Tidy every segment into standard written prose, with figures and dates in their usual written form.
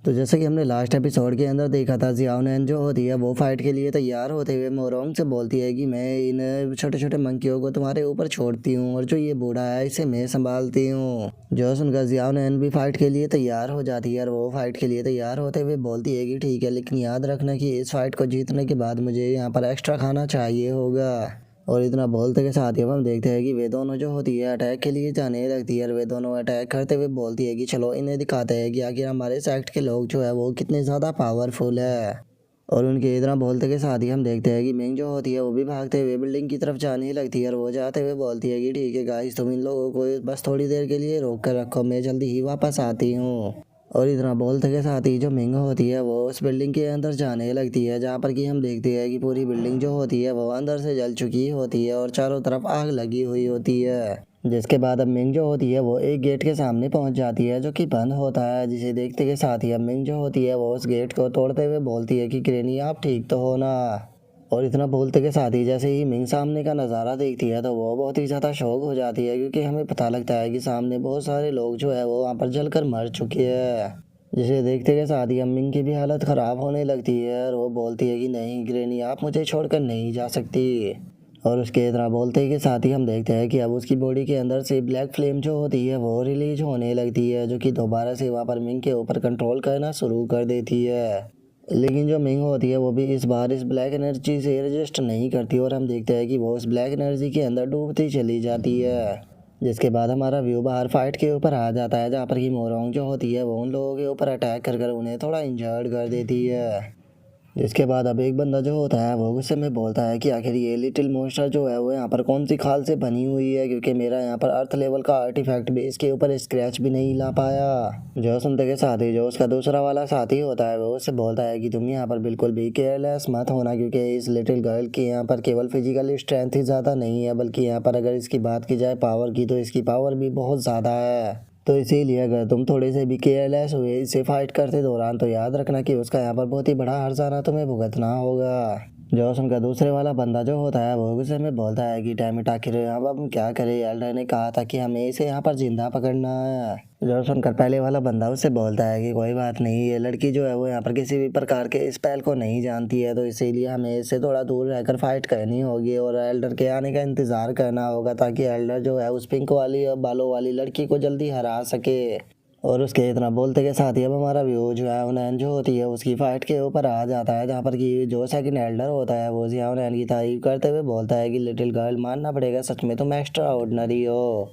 तो जैसे कि हमने लास्ट एपिसोड के अंदर देखा था, जियाओनैन जो होती है वो फाइट के लिए तैयार होते हुए मोरोंग से बोलती है कि मैं इन छोटे छोटे मंकियों को तुम्हारे ऊपर छोड़ती हूँ और जो ये बूढ़ा है इसे मैं संभालती हूँ। जो सुनकर जियाओनैन भी फाइट के लिए तैयार हो जाती है और वो फाइट के लिए तैयार होते हुए बोलती है कि ठीक है, लेकिन याद रखना कि इस फाइट को जीतने के बाद मुझे यहाँ पर एक्स्ट्रा खाना चाहिए होगा। और इतना बोलते के साथ ही अब हम देखते हैं कि वे दोनों जो होती है अटैक के लिए जाने लगती है और वे दोनों अटैक करते हुए बोलती है कि चलो इन्हें दिखाते हैं कि आखिर हमारे सेक्ट के लोग जो है वो कितने ज़्यादा पावरफुल है। और उनके इतना बोलते के साथ ही हम देखते हैं कि मिंग जो होती है वो भी भागते हुए बिल्डिंग की तरफ जाने लगती है और वो जाते हुए बोलती है कि ठीक है गाइस, तुम इन लोगों को बस थोड़ी देर के लिए रोक कर रखो, मैं जल्दी ही वापस आती हूँ। और इतना बोलते के साथ ही जो मिंग होती है वो उस बिल्डिंग के अंदर जाने लगती है, जहाँ पर कि हम देखते हैं कि पूरी बिल्डिंग जो होती है वो अंदर से जल चुकी होती है और चारों तरफ आग लगी हुई होती है। जिसके बाद अब मिंग जो होती है वो एक गेट के सामने पहुंच जाती है जो कि बंद होता है, जिसे देखते के साथ ही अब मिंग जो होती है वो उस गेट को तोड़ते हुए बोलती है कि क्रेनी, आप ठीक तो हो ना। और इतना बोलते के साथ ही जैसे ही मिंग सामने का नज़ारा देखती है तो वो बहुत ही ज़्यादा शौक हो जाती है, क्योंकि हमें पता लगता है कि सामने बहुत सारे लोग जो है वो वहाँ पर जलकर मर चुके हैं। जिसे देखते के साथ ही अम्मिंग की भी हालत ख़राब होने लगती है और वो बोलती है कि नहीं ग्रैनी, आप मुझे छोड़कर नहीं जा सकती। और उसके इतना बोलते के साथ ही हम देखते हैं कि अब उसकी बॉडी के अंदर से ब्लैक फ्लेम जो होती है वो रिलीज होने लगती है, जो कि दोबारा से वहाँ पर मिंग के ऊपर कंट्रोल करना शुरू कर देती है। लेकिन जो मिंग होती है वो भी इस बार इस ब्लैक एनर्जी से रजिस्ट नहीं करती और हम देखते हैं कि वो उस ब्लैक एनर्जी के अंदर डूबती चली जाती है। जिसके बाद हमारा व्यू बाहर फाइट के ऊपर आ जाता है, जहाँ पर कि मोरोंग जो होती है वो उन लोगों के ऊपर अटैक कर उन्हें थोड़ा इंजर्ड कर देती है। जिसके बाद अब एक बंदा जो होता है वो गुस्से में बोलता है कि आखिर ये लिटिल मॉन्स्टर जो है वो यहाँ पर कौन सी खाल से बनी हुई है, क्योंकि मेरा यहाँ पर अर्थ लेवल का आर्टिफैक्ट भी इसके ऊपर स्क्रैच भी नहीं ला पाया। जो सुनते के साथ ही जो उसका दूसरा वाला साथी होता है वो उससे बोलता है कि तुम यहाँ पर बिल्कुल भी केयरलेस मत होना, क्योंकि इस लिटिल गर्ल की यहाँ पर केवल फिजिकल स्ट्रेंथ ही ज़्यादा नहीं है, बल्कि यहाँ पर अगर इसकी बात की जाए पावर की तो इसकी पावर भी बहुत ज़्यादा है। तो इसीलिए अगर तुम थोड़े से भी केयरलेस हुए इसे फाइट करते दौरान तो याद रखना कि उसका यहाँ पर बहुत ही बड़ा हर्जाना तुम्हें भुगतना होगा। जोश उनका दूसरे वाला बंदा जो होता है वो गुस्से में बोलता है कि डैम इट, आखिर अब हम क्या करें, एल्डर ने कहा था कि हमें इसे यहाँ पर जिंदा पकड़ना है। जो सुनकर पहले वाला बंदा उससे बोलता है कि कोई बात नहीं, ये लड़की जो है वो यहाँ पर किसी भी प्रकार के स्पेल को नहीं जानती है, तो इसीलिए हमें इससे थोड़ा दूर रहकर फाइट करनी होगी और एल्डर के आने का इंतज़ार करना होगा, ताकि एल्डर जो है उस पिंक वाली और बालों वाली लड़की को जल्दी हरा सके। और उसके इतना बोलते के साथ ही अब हमारा व्यू जो है उनैन जो होती है उसकी फाइट के ऊपर आ जाता है, जहाँ पर कि जो सेकंड एल्डर होता है वो जिया उनैन की तारीफ करते हुए बोलता है कि लिटिल गर्ल, मानना पड़ेगा सच में तुम एक्स्ट्रा ऑर्डिनरी हो।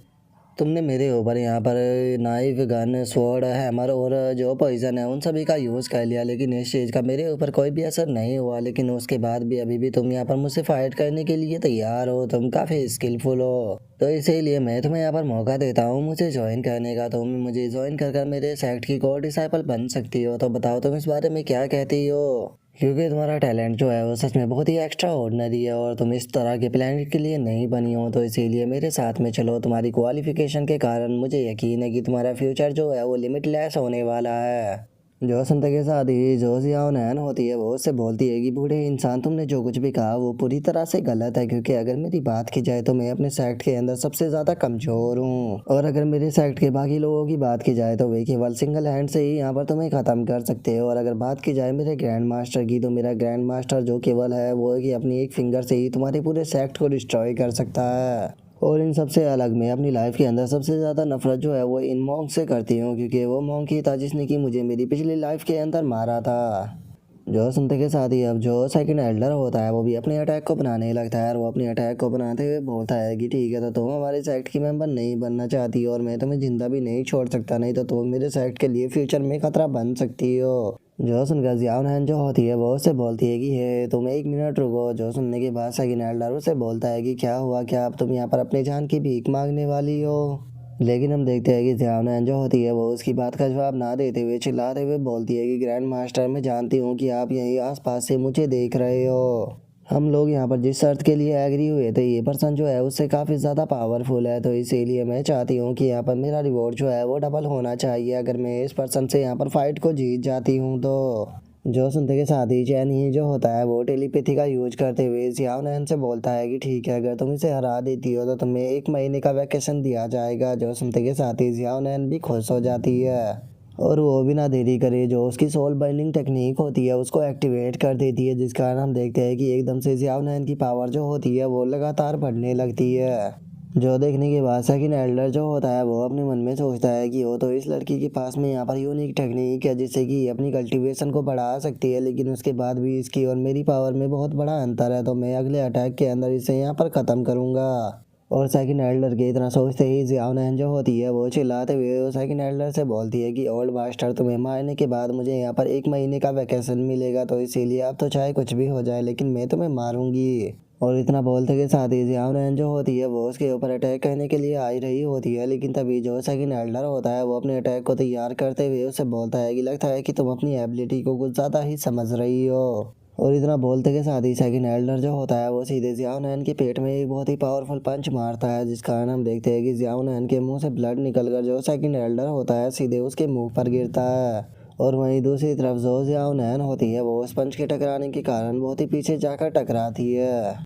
तुमने मेरे ऊपर यहाँ पर नाइफ, गन, स्वॉर्ड, हैमर और जो पॉइजन है उन सभी का यूज़ कर लिया, लेकिन इस चीज़ का मेरे ऊपर कोई भी असर नहीं हुआ। लेकिन उसके बाद भी अभी भी तुम यहाँ पर मुझसे फाइट करने के लिए तैयार हो, तुम काफ़ी स्किलफुल हो, तो इसीलिए मैं तुम्हें यहाँ पर मौका देता हूँ मुझे ज्वाइन करने का। तुम मुझे ज्वाइन कर मेरे सेक्ट की कोर डिसाइपल बन सकती हो, तो बताओ तुम इस बारे में क्या कहती हो, क्योंकि तुम्हारा टैलेंट जो है वो सच में बहुत ही एक्स्ट्रा ऑर्डिनरी है और तुम इस तरह के प्लानट के लिए नहीं बनी हो, तो इसीलिए मेरे साथ में चलो। तुम्हारी क्वालिफिकेशन के कारण मुझे यकीन है कि तुम्हारा फ्यूचर जो है वो लिमिटलेस होने वाला है। जो सुनते के साथ ही जो जियाओनैन होती है वो उससे बोलती है कि बूढ़े इंसान, तुमने जो कुछ भी कहा वो पूरी तरह से गलत है, क्योंकि अगर मेरी बात की जाए तो मैं अपने सेक्ट के अंदर सबसे ज़्यादा कमज़ोर हूँ, और अगर मेरे सेक्ट के बाकी लोगों की बात की जाए तो वे केवल सिंगल हैंड से ही यहाँ पर तुम्हें ख़त्म कर सकते हो। और अगर बात की जाए मेरे ग्रैंड मास्टर की, तो मेरा ग्रैंड मास्टर जो केवल है वो है कि अपनी एक फिंगर से ही तुम्हारे पूरे सेक्ट को डिस्ट्रॉय कर सकता है। और इन सबसे अलग मैं अपनी लाइफ के अंदर सबसे ज़्यादा नफरत जो है वो इन मॉन्क से करती हूँ, क्योंकि वो मॉन्क ही था जिसने कि मुझे मेरी पिछली लाइफ के अंदर मारा था। जो सुनते के साथ ही अब जो सेकंड एल्डर होता है वो भी अपने अटैक को बनाने लगता है और वो अपने अटैक को बनाते हुए बोलता है कि ठीक है, तो तुम हमारे सेक्ट की मेंबर नहीं बनना चाहती और मैं तुम्हें जिंदा भी नहीं छोड़ सकता, नहीं तो तुम मेरे सेक्ट के लिए फ्यूचर में खतरा बन सकती हो। जो सुनकर जियाओनैन जो होती है वो उससे बोलती है कि हे तुम एक मिनट रुको। जो सुनने के बाद सेकंड एल्डर उससे बोलता है कि क्या हुआ, क्या अब तुम यहाँ पर अपनी जान की भीख मांगने वाली हो। लेकिन हम देखते हैं कि जियाओनैन जो होती है वो उसकी बात का जवाब ना देते हुए चिल्लाते हुए बोलती है कि ग्रैंड मास्टर, मैं जानती हूँ कि आप यहीं आसपास से मुझे देख रहे हो। हम लोग यहाँ पर जिस शर्त के लिए एग्री हुए थे, ये पर्सन जो है उससे काफ़ी ज़्यादा पावरफुल है, तो इसीलिए मैं चाहती हूँ कि यहाँ पर मेरा रिवॉर्ड जो है वो डबल होना चाहिए अगर मैं इस पर्सन से यहाँ पर फाइट को जीत जाती हूँ तो। जो सुनते के साथ ही चैन ही जो होता है वो टेलीपैथी का यूज करते हुए जियाओनैन से बोलता है कि ठीक है, अगर तुम इसे हरा देती हो तो तुम्हें 1 महीने का वैकेशन दिया जाएगा। जो सुनते के साथ ही जियाओनैन भी खुश हो जाती है और वो बिना देरी करे जो उसकी सोल बाइंडिंग टेक्निक होती है उसको एक्टिवेट कर देती है, जिस कारण हम देखते हैं कि एकदम से ज़ियाओ नैन की पावर जो होती है वो लगातार बढ़ने लगती है। जो देखने के बाद सेकंड एल्डर जो होता है वो अपने मन में सोचता है कि वो तो इस लड़की के पास में यहाँ पर यूनिक टेक्निक है जिससे कि अपनी कल्टीवेशन को बढ़ा सकती है, लेकिन उसके बाद भी इसकी और मेरी पावर में बहुत बड़ा अंतर है, तो मैं अगले अटैक के अंदर इसे यहाँ पर ख़त्म करूँगा। और सेकंड एल्डर के इतना सोचते ही ज़ियाओ नैन जो होती है वो चिल्लाते हुए वो सेकंड एल्डर से बोलती है कि ओल्ड मास्टर, तुम्हें मारने के बाद मुझे यहाँ पर 1 महीने का वैकेशन मिलेगा, तो इसीलिए अब तो चाहे कुछ भी हो जाए लेकिन मैं तुम्हें मारूंगी। और इतना बोलते के साथ ही ज़ियाओ नैन जो होती है वो उसके ऊपर अटैक करने के लिए आई रही होती है, लेकिन तभी जो सेकंड एल्डर होता है वो अपने अटैक को तैयार करते हुए उसे बोलता है कि लगता है कि तुम अपनी एबिलिटी को कुछ ज़्यादा ही समझ रही हो। और इतना बोलते के साथ ही सेकंड एल्डर जो होता है वो सीधे ज़ियाओ नैन के पेट में एक बहुत ही पावरफुल पंच मारता है, जिस कारण हम देखते हैं कि ज़ियाओ नैन के मुंह से ब्लड निकलकर जो सेकंड एल्डर होता है सीधे उसके मुंह पर गिरता है। और वहीं दूसरी तरफ जो ज़ियाओ नैन होती है वो उस पंच के टकराने के कारण बहुत ही पीछे जाकर टकराती है,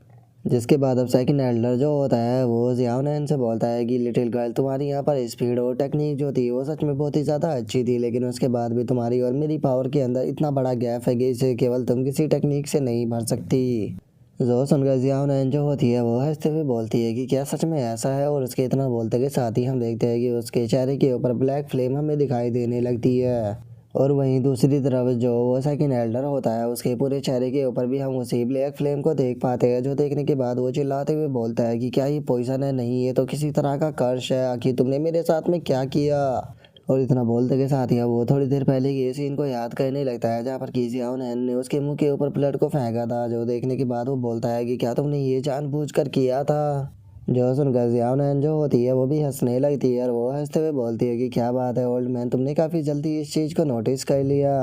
जिसके बाद अब सेकंड एल्डर जो होता है वो ज़ियाओ नैन से बोलता है कि लिटिल गर्ल, तुम्हारी यहाँ पर स्पीड और टेक्निक जो थी वो सच में बहुत ही ज़्यादा अच्छी थी, लेकिन उसके बाद भी तुम्हारी और मेरी पावर के अंदर इतना बड़ा गैप है कि इसे केवल तुम किसी टेक्निक से नहीं भर सकती। जो सुनकर ज़ियाओ नैन जो होती है वो हंसते हुए बोलती है कि क्या सच में ऐसा है, और उसके इतना बोलते के साथ ही हम देखते हैं कि उसके चेहरे के ऊपर ब्लैक फ्लेम हमें दिखाई देने लगती है। और वहीं दूसरी तरफ जो वो सेकंड एल्डर होता है उसके पूरे चेहरे के ऊपर भी हम उसी ब्लैक फ्लेम को देख पाते हैं, जो देखने के बाद वो चिल्लाते हुए बोलता है कि क्या ये पॉइजन है, नहीं ये तो किसी तरह का कर्श है, आखिर तुमने मेरे साथ में क्या किया। और इतना बोलते के साथ ही वो थोड़ी देर पहले ये सीन को याद करने लगता है जहाँ पर कि ज़ियाओ नैन ने उसके मुंह के ऊपर ब्लड को फेंका था, जो देखने के बाद वो बोलता है कि क्या तुमने ये जानबूझकर किया था। जो सुनकर ज़ियाओ नैन जो होती है वो भी हंसने लगती है और वो हंसते हुए बोलती है कि क्या बात है ओल्ड मैन, तुमने काफ़ी जल्दी इस चीज़ को नोटिस कर लिया।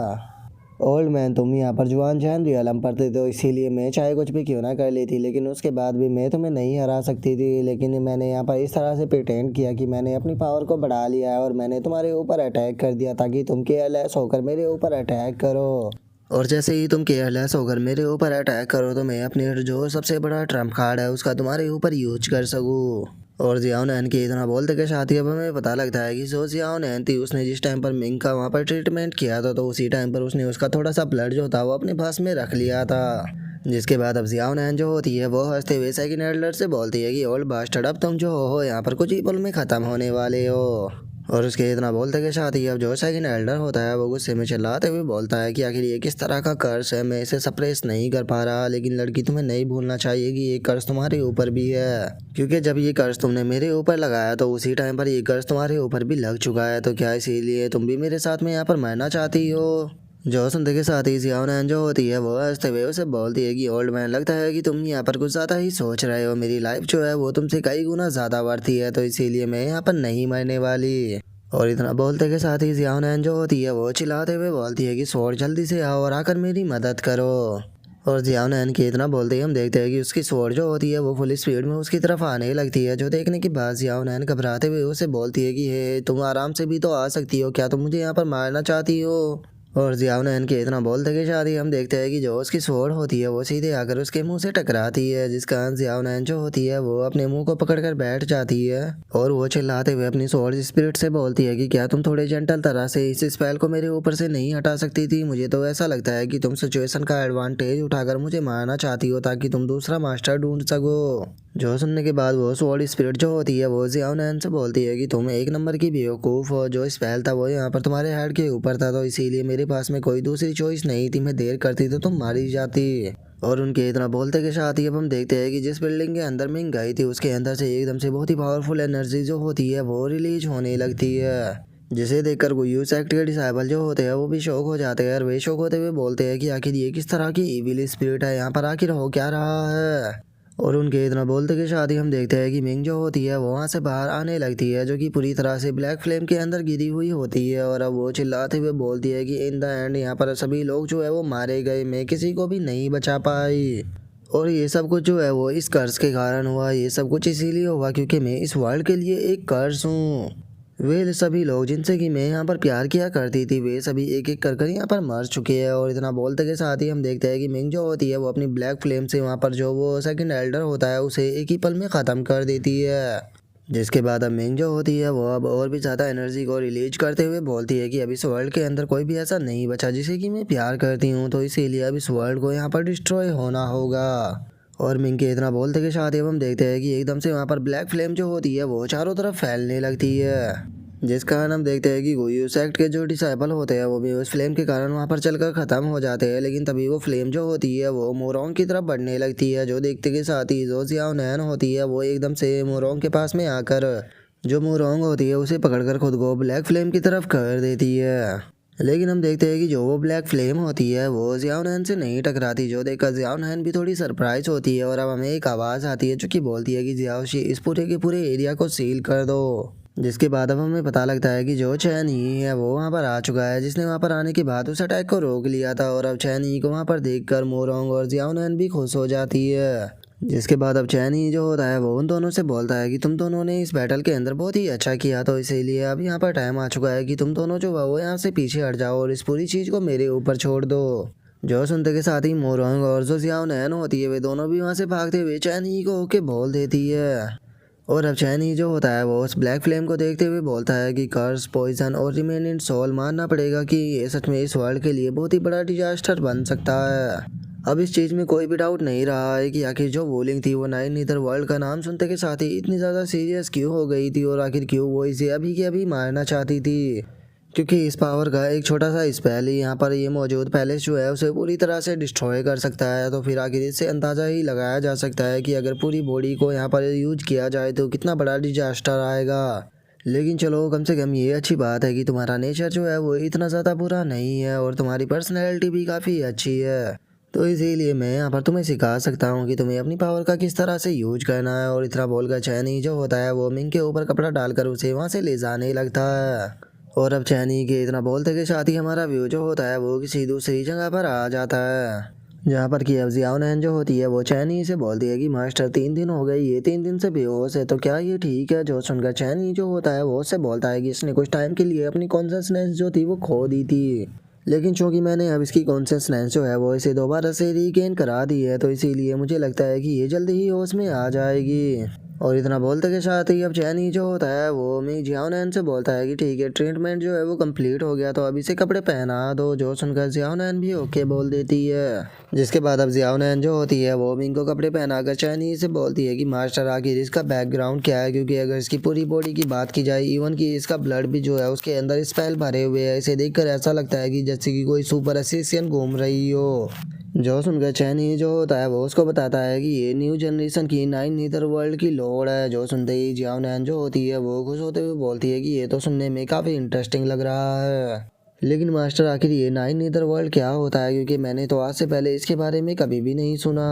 ओल्ड मैन, तुम यहाँ पर जुआन जैन रियलम पर थे, तो इसीलिए मैं चाहे कुछ भी क्यों ना कर लेती, लेकिन उसके बाद भी मैं तुम्हें नहीं हरा सकती थी, लेकिन मैंने यहाँ पर इस तरह से प्रिटेंड किया कि मैंने अपनी पावर को बढ़ा लिया है और मैंने तुम्हारे ऊपर अटैक कर दिया ताकि तुम केयरलेस होकर मेरे ऊपर अटैक करो। और जैसे ही तुम केयरलेस होकर मेरे ऊपर अटैक करो तो मैं अपनी जो सबसे बड़ा ट्रम्प कार्ड है उसका तुम्हारे ऊपर यूज कर सकूँ। और ज़ियाओ नैन के इतना बोलते के साथ ही अब हमें पता लगता है कि जो ज़ियाओ नैन थी उसने जिस टाइम पर मिंग का वहाँ पर ट्रीटमेंट किया था तो उसी टाइम पर उसने उसका थोड़ा सा ब्लड जो था वो अपने पास में रख लिया था। जिसके बाद अब ज़ियाओ नैन जो होती है वो हंसते हुए सेकंड एल्डर से बोलती है कि ओल्ड बास्टर्ड, अब तुम जो हो यहाँ पर कुछ ही पल में ख़त्म होने वाले हो। और उसके इतना बोलते के साथ ही अब जो सेकंड एल्डर होता है वो गुस्से में चिल्लाते हुए बोलता है कि आखिर ये किस तरह का कर्ज है, मैं इसे सप्रेस नहीं कर पा रहा, लेकिन लड़की तुम्हें नहीं भूलना चाहिए कि ये कर्ज तुम्हारे ऊपर भी है, क्योंकि जब ये कर्ज तुमने मेरे ऊपर लगाया तो उसी टाइम पर ये कर्ज तुम्हारे ऊपर भी लग चुका है, तो क्या इसीलिए तुम भी मेरे साथ में यहाँ पर मरना चाहती हो। जो सुनते के साथ ही ज़ियाओ नैन जो होती है वो हंसते हुए उसे बोलती है कि ओल्ड मैन, लगता है कि तुम यहाँ पर कुछ ज़्यादा ही सोच रहे हो, मेरी लाइफ जो है वो तुमसे कई गुना ज़्यादा बढ़ती है, तो इसीलिए मैं यहाँ पर नहीं मरने वाली। और इतना बोलते के साथ ही ज़ियाओ नैन जो होती है वो चिल्लाते हुए बोलती है कि स्वॉर्ड जल्दी से आओ और आकर मेरी मदद करो। और ज़ियाओ नैन के इतना बोलते ही हम देखते हैं कि उसकी स्वॉर्ड जो होती है वो फुल स्पीड में उसकी तरफ आने लगती है, जो देखने के बाद ज़ियाओ नैन घबराते हुए उसे बोलती है कि हे तुम आराम से भी तो आ सकती हो, क्या तुम मुझे यहाँ पर मारना चाहती हो। और ज़ियाओ नैन के इतना बोलते के साथ ही हम देखते हैं कि जो उसकी स्वॉर्ड होती है वो सीधे आकर उसके मुंह से टकराती है, जिस कारण ज़ियाओ नैन जो होती है वो अपने मुंह को पकड़कर बैठ जाती है और वो चिल्लाते हुए अपनी स्वॉर्ड स्पिरिट से बोलती है कि क्या तुम थोड़े जेंटल तरह से इस स्पेल को मेरे ऊपर से नहीं हटा सकती थी, मुझे तो ऐसा लगता है कि तुम सिचुएशन का एडवांटेज उठाकर मुझे मारना चाहती हो ताकि तुम दूसरा मास्टर ढूंढ सको। जो सुनने के बाद वो स्वॉर्ड स्पिरिट जो होती है वो ज़ियाओ नैन से बोलती है कि तुम एक नंबर की बेवकूफ़ हो, जो स्पेल था वो यहाँ पर तुम्हारे हेड के ऊपर था, तो इसीलिए मेरे पास में कोई दूसरी चॉइस नहीं थी, मैं देर करती तो तुम मारी जाती। और उनके इतना बोलते के साथ ही अब हम देखते हैं कि जिस बिल्डिंग के अंदर मिंग गई थी उसके अंदर से एकदम से बहुत ही पावरफुल एनर्जी जो होती है वो रिलीज होने लगती है, जिसे देखकर गुयू सेक्ट के डिसाइबल जो होते हैं वो भी शौक हो जाते हैं और वे शौक होते हुए बोलते हैं कि आखिर ये किस तरह की इविल स्पिरिट है, यहाँ पर आखिर हो क्या रहा है। और उनके इतना बोलते के साथ ही हम देखते हैं कि मिंग जो होती है वो वहाँ से बाहर आने लगती है, जो कि पूरी तरह से ब्लैक फ्लेम के अंदर गिरी हुई होती है, और अब वो चिल्लाते हुए बोलती है कि इन द एंड यहाँ पर सभी लोग जो है वो मारे गए, मैं किसी को भी नहीं बचा पाई, और ये सब कुछ जो है वो इस कर्ज के कारण हुआ, ये सब कुछ इसीलिए हुआ क्योंकि मैं इस वर्ल्ड के लिए एक कर्ज हूँ। वे सभी लोग जिनसे कि मैं यहाँ पर प्यार किया करती थी वे सभी एक एक कर यहाँ पर मर चुके हैं। और इतना बोलते के साथ ही हम देखते हैं कि मिंग जो होती है वो अपनी ब्लैक फ्लेम से वहाँ पर जो वो सेकंड एल्डर होता है उसे एक ही पल में ख़त्म कर देती है, जिसके बाद अब मिंग जो होती है वो अब और भी ज़्यादा एनर्जी को रिलीज करते हुए बोलती है कि अब इस वर्ल्ड के अंदर कोई भी ऐसा नहीं बचा जिसे कि मैं प्यार करती हूँ, तो इसीलिए अब इस वर्ल्ड को यहाँ पर डिस्ट्रॉय होना होगा। और मिंग के इतना बोलते के साथ अब हम देखते हैं कि एकदम से वहाँ पर ब्लैक फ्लेम जो होती है वो चारों तरफ फैलने लगती है, जिस कारण हम देखते हैं कि गोयू सेक्ट के जो डिसाइपल होते हैं वो भी उस फ्लेम के कारण वहाँ पर चलकर ख़त्म हो जाते हैं। लेकिन तभी वो फ्लेम जो होती है वो मोरोंग की तरफ बढ़ने लगती है, जो देखते के साथ ही जो जियाओ नैन होती है वो एकदम से मोरोंग के पास में आकर जो मोरोंग होती है उसे पकड़कर खुद को ब्लैक फ्लेम की तरफ कर देती है। लेकिन हम देखते हैं कि जो वो ब्लैक फ्लेम होती है वो जियाओ नैन से नहीं टकराती, जो देखकर जियाओ नैन भी थोड़ी सरप्राइज होती है। और अब हमें एक आवाज़ आती है जो कि बोलती है कि जियाओशी इस पूरे के पूरे एरिया को सील कर दो। जिसके बाद अब हमें पता लगता है कि जो चैन ही है वो वहाँ पर आ चुका है, जिसने वहाँ पर आने के बाद उस अटैक को रोक लिया था। और अब चैन ही को वहाँ पर देखकर मोरोंग और जियाओ नैन भी खुश हो जाती है। जिसके बाद अब चैन ही जो होता है वो उन दोनों से बोलता है कि तुम दोनों ने इस बैटल के अंदर बहुत ही अच्छा किया, तो इसीलिए अब यहाँ पर टाइम आ चुका है कि तुम दोनों जो है वो यहाँ से पीछे हट जाओ और इस पूरी चीज़ को मेरे ऊपर छोड़ दो। जो सुनते के साथ ही मोरोंग और जो जियाओ नैन होती है वे दोनों भी वहाँ से भागते हुए चैन ही को होके बोल देती है। और अब चैन ही जो होता है वो उस ब्लैक फ्लेम को देखते हुए बोलता है कि कर्स, पॉइजन और रिमेनेंट सोल मानना पड़ेगा कि ये सच में इस वर्ल्ड के लिए बहुत ही बड़ा डिजास्टर बन सकता है। अब इस चीज़ में कोई भी डाउट नहीं रहा है कि आखिर जो वोलिंग थी वो नाइन नीदर वर्ल्ड का नाम सुनते के साथ ही इतनी ज़्यादा सीरियस क्यों हो गई थी, और आखिर क्यों वो इसे अभी के अभी मारना चाहती थी। क्योंकि इस पावर का एक छोटा सा स्पेल ही यहाँ पर ये मौजूद पैलेस जो है उसे पूरी तरह से डिस्ट्रॉय कर सकता है। तो फिर आखिर इससे अंदाज़ा ही लगाया जा सकता है कि अगर पूरी बॉडी को यहाँ पर यूज किया जाए तो कितना बड़ा डिजास्टर आएगा। लेकिन चलो कम से कम ये अच्छी बात है कि तुम्हारा नेचर जो है वो इतना ज़्यादा बुरा नहीं है और तुम्हारी पर्सनैलिटी भी काफ़ी अच्छी है, तो इसीलिए मैं यहाँ पर तुम्हें सिखा सकता हूँ कि तुम्हें अपनी पावर का किस तरह से यूज करना है। और इतना बोलकर चैनी जो होता है वो मिंग के ऊपर कपड़ा डालकर उसे वहाँ से ले जाने लगता है। और अब चैनी के इतना बोलते के साथ ही हमारा व्यू जो होता है वो किसी दूसरी जगह पर आ जाता है, जहाँ पर कि अब जियाओ नैन जो होती है वो चैनी से बोलती है कि मास्टर 3 दिन हो गए, ये 3 दिन से बेहोश है, तो क्या ये ठीक है। जो सुनकर चैनी जो होता है वो उससे बोलता है कि इसने कुछ टाइम के लिए अपनी कॉन्शियसनेस जो थी वो खो दी थी, लेकिन चूंकि मैंने अब इसकी कॉन्शियसनेस जो है वो इसे दोबारा से रीगेन करा दी है, तो इसीलिए मुझे लगता है कि ये जल्दी ही होश में आ जाएगी। और इतना बोलते के साथ ही अब चैनी जो होता है वो मी जियाओ नैन से बोलता है कि ठीक है, ट्रीटमेंट जो है वो कंप्लीट हो गया, तो अब इसे कपड़े पहना दो। जो सुनकर जियाओ नैन भी ओके बोल देती है। जिसके बाद अब जियाओ नैन जो होती है वो मिंग को कपड़े पहनाकर चैनी से बोलती है कि मास्टर आखिर इसका बैकग्राउंड क्या है, क्योंकि अगर इसकी पूरी बॉडी की बात की जाए, इवन कि इसका ब्लड भी जो है उसके अंदर स्पेल भरे हुए है, इसे देखकर ऐसा लगता है कि जैसे कि कोई सुपर असिस्टेंट घूम रही हो। जो सुनकर चैनी जो होता है वो उसको बताता है कि ये न्यू जनरेशन की नाइन नीदर वर्ल्ड की लॉर्ड है। जो सुनते ही जियाओ नैन जो होती है वो खुश होते हुए बोलती है कि ये तो सुनने में काफ़ी इंटरेस्टिंग लग रहा है, लेकिन मास्टर आखिर ये नाइन नीदर वर्ल्ड क्या होता है, क्योंकि मैंने तो आज से पहले इसके बारे में कभी भी नहीं सुना।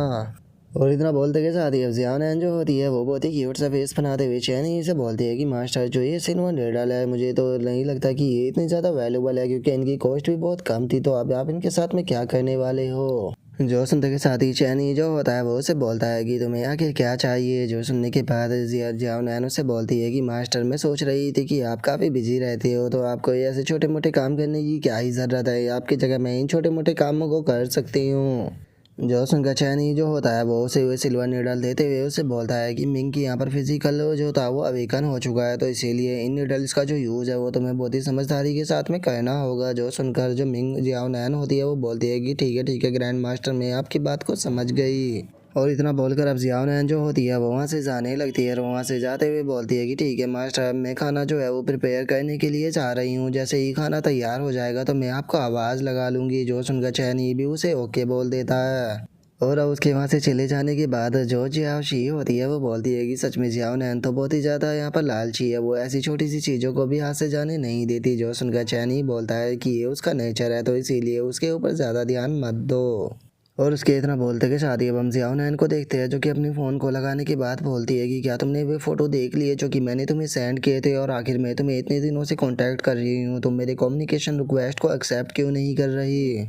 और इतना बोलते के साथ ही अब जियाओ नैन जो होती है वो बहुत ही क्यूट सा फेस बनाते हुए चैनी से बोलती है कि मास्टर जो ये सिनेमा नेडल है मुझे तो नहीं लगता कि ये इतनी ज़्यादा वैल्यूबल है, क्योंकि इनकी कॉस्ट भी बहुत कम थी, तो अब आप इनके साथ में क्या करने वाले हो। जो सुनते के साथ ही चैनी जो होता है वो उसे बोलता है कि तुम्हें आखिर क्या चाहिए। जो सुनने के बाद जियाओ नैन उससे बोलती है कि मास्टर मैं सोच रही थी कि आप काफ़ी बिजी रहते हो, तो आपको ऐसे छोटे मोटे काम करने की क्या ही ज़रूरत है, आपकी जगह मैं इन छोटे मोटे कामों को कर सकती हूँ। जो सुनकर चैनी जो होता है वो उसे सिल्वर नीडल देते हुए उसे बोलता है कि मिंग की यहाँ पर फिजिकल जो था वो अवेकन हो चुका है, तो इसीलिए इन नीडल्स का जो यूज़ है वो तुम्हें बहुत ही समझदारी के साथ में करना होगा। जो सुनकर जो मिंग जियाओ नैन होती है वो बोलती है कि ठीक है ग्रैंड मास्टर, मैं आपकी बात को समझ गई। और इतना बोलकर अब जियाओ नैन जो होती है वो वहाँ से जाने लगती है और वहाँ से जाते हुए बोलती है कि ठीक है मास्टर, मैं खाना जो है वो प्रिपेयर करने के लिए जा रही हूँ, जैसे ही खाना तैयार हो जाएगा तो मैं आपको आवाज़ लगा लूँगी। जो सुनकर चैनी भी उसे ओके बोल देता है। और अब उसके वहाँ से चले जाने के बाद जो जियाओ शी होती है वो बोलती है कि सच में जियाओ नैन तो बहुत ही ज़्यादा यहाँ पर लालची है, वो ऐसी छोटी सी चीज़ों को भी हाथ से जाने नहीं देती। जो सुनकर चैनी बोलता है कि ये उसका नेचर है, तो इसीलिए उसके ऊपर ज़्यादा ध्यान मत दो। और उसके इतना बोलते के साथ ही अब हम जियाओ नैन को देखते हैं जो कि अपनी फ़ोन को लगाने के बाद बोलती है कि क्या तुमने वे फ़ोटो देख लिए जो कि मैंने तुम्हें सेंड किए थे, और आखिर मैं तुम्हें इतने दिनों से कांटेक्ट कर रही हूँ, तुम मेरे कम्युनिकेशन रिक्वेस्ट को एक्सेप्ट क्यों नहीं कर रही।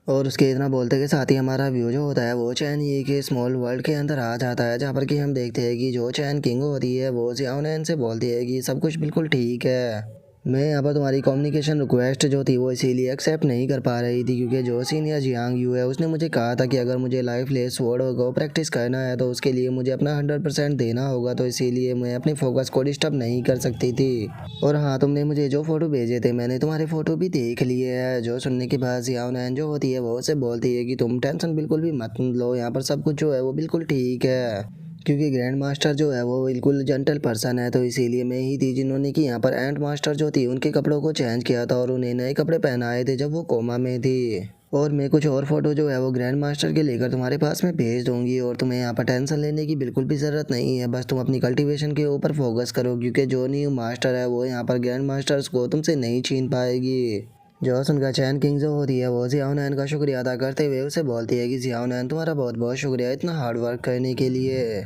और उसके इतना बोलते के साथ ही हमारा व्यू जो होता है वो चैन ये के स्मॉल वर्ल्ड के अंदर आ जाता है, जहाँ पर कि हम देखते हैं कि जो चैन किंग होती है वो जियाओ नैन से बोलती है कि सब कुछ बिल्कुल ठीक है, मैं यहाँ पर तुम्हारी कम्युनिकेशन रिक्वेस्ट जो थी वो इसीलिए एक्सेप्ट नहीं कर पा रही थी क्योंकि जो सीनियर जियांग यू है उसने मुझे कहा था कि अगर मुझे लाइफ लेस स्वॉर्ड को प्रैक्टिस करना है तो उसके लिए मुझे अपना 100% देना होगा, तो इसीलिए मैं अपनी फोकस को डिस्टर्ब नहीं कर सकती थी। और हाँ, तुमने मुझे जो फोटो भेजे थे मैंने तुम्हारे फोटो भी देख लिए है। जो सुनने के बाद जियाओ नैन जो होती है वो से बोलती है कि तुम टेंशन बिल्कुल भी मत लो, यहाँ पर सब कुछ जो है वो बिल्कुल ठीक है क्योंकि ग्रैंड मास्टर जो है वो बिल्कुल जेंटल पर्सन है, तो इसीलिए मैं ही थी जिन्होंने कि यहाँ पर एंड मास्टर जो थी उनके कपड़ों को चेंज किया था और उन्हें नए कपड़े पहनाए थे जब वो कोमा में थी। और मैं कुछ और फोटो जो है वो ग्रैंड मास्टर के लेकर तुम्हारे पास में भेज दूंगी और तुम्हें यहाँ पर टेंशन लेने की बिल्कुल भी ज़रूरत नहीं है। बस तुम अपनी कल्टीवेशन के ऊपर फोकस करो क्योंकि जो न्यू मास्टर है वो यहाँ पर ग्रैंड मास्टर्स को तुमसे नहीं छीन पाएगी। जो सुनकर चैन किंग जो होती है वो जियाओ नैन का शुक्रिया अदा करते हुए उसे बोलती है कि जियाओ नैन तुम्हारा बहुत बहुत शुक्रिया इतना हार्ड वर्क करने के लिए।